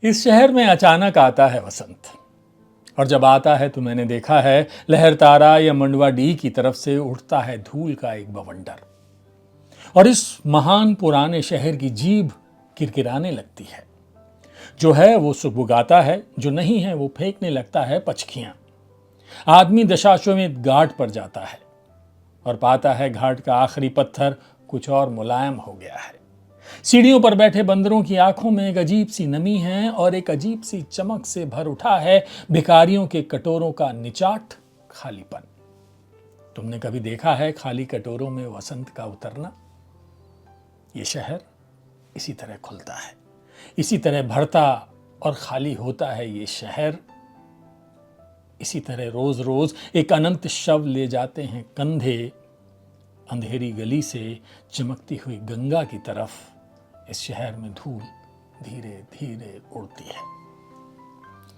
इस शहर में अचानक आता है वसंत, और जब आता है तो मैंने देखा है लहरतारा या मंडवा डी की तरफ से उठता है धूल का एक बवंडर, और इस महान पुराने शहर की जीभ किरकिराने लगती है। जो है वो सुगबुगाता है, जो नहीं है वो फेंकने लगता है पचखियां। आदमी दशाश्वमेध घाट पर जाता है और पाता है घाट का आखिरी पत्थर कुछ और मुलायम हो गया है। सीढ़ियों पर बैठे बंदरों की आंखों में एक अजीब सी नमी है और एक अजीब सी चमक से भर उठा है भिखारियों के कटोरों का निचाट खालीपन। तुमने कभी देखा है खाली कटोरों में वसंत का उतरना? ये शहर इसी तरह खुलता है, इसी तरह भरता और खाली होता है ये शहर। इसी तरह रोज रोज एक अनंत शव ले जाते हैं कंधे अंधेरी गली से चमकती हुई गंगा की तरफ। इस शहर में धूल धीरे धीरे उड़ती है।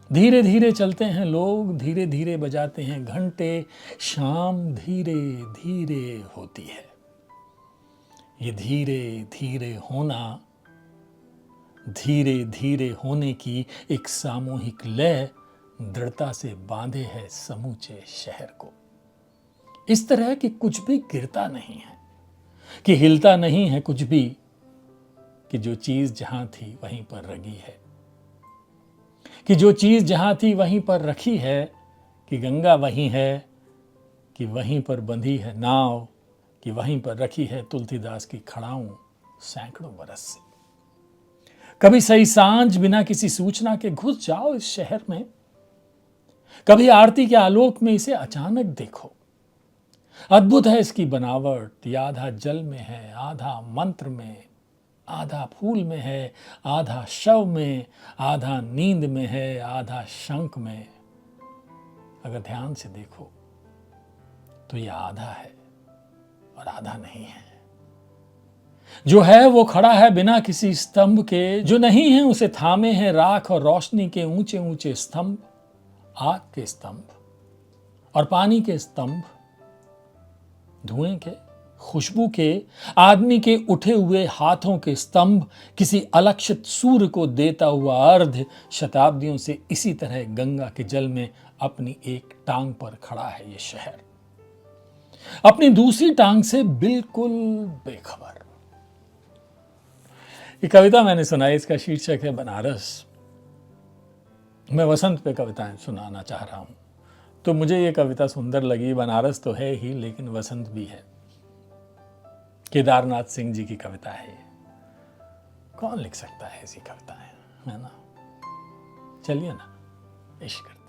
धीरे धीरे चलते हैं लोग, धीरे धीरे बजाते हैं घंटे, शाम धीरे धीरे होती है। ये धीरे धीरे होना, धीरे धीरे होने की एक सामूहिक लय दृढ़ता से बांधे है समूचे शहर को। इस तरह कि कुछ भी गिरता नहीं है, कि हिलता नहीं है कुछ भी, कि जो चीज जहां थी वहीं पर रगी है, कि जो चीज जहां थी वहीं पर रखी है, कि गंगा वहीं है, कि वहीं पर बंधी है नाव, कि वहीं पर रखी है तुलसीदास की खड़ाऊं सैकड़ों बरस से। कभी सही सांझ बिना किसी सूचना के घुस जाओ इस शहर में। कभी आरती के आलोक में इसे अचानक देखो। अद्भुत है इसकी बनावट। ये आधा जल में है, आधा मंत्र में, आधा फूल में है, आधा शव में, आधा नींद में है, आधा शंख में। अगर ध्यान से देखो तो यह आधा है और आधा नहीं है। जो है वो खड़ा है बिना किसी स्तंभ के, जो नहीं है उसे थामे हैं राख और रोशनी के ऊंचे ऊंचे स्तंभ, आग के स्तंभ और पानी के स्तंभ, धुएं के, खुशबू के, आदमी के उठे हुए हाथों के स्तंभ, किसी अलक्षित सूर्य को देता हुआ अर्ध। शताब्दियों से इसी तरह गंगा के जल में अपनी एक टांग पर खड़ा है ये शहर, अपनी दूसरी टांग से बिल्कुल बेखबर। ये कविता मैंने सुनाई, इसका शीर्षक है बनारस। मैं वसंत पे कविताएं सुनाना चाह रहा हूं, तो मुझे ये कविता सुंदर लगी। बनारस तो है ही, लेकिन वसंत भी है। केदारनाथ सिंह जी की कविता है ये। कौन लिख सकता है ऐसी कविताएं, है ना? चलिए ना, इश्क करते हैं।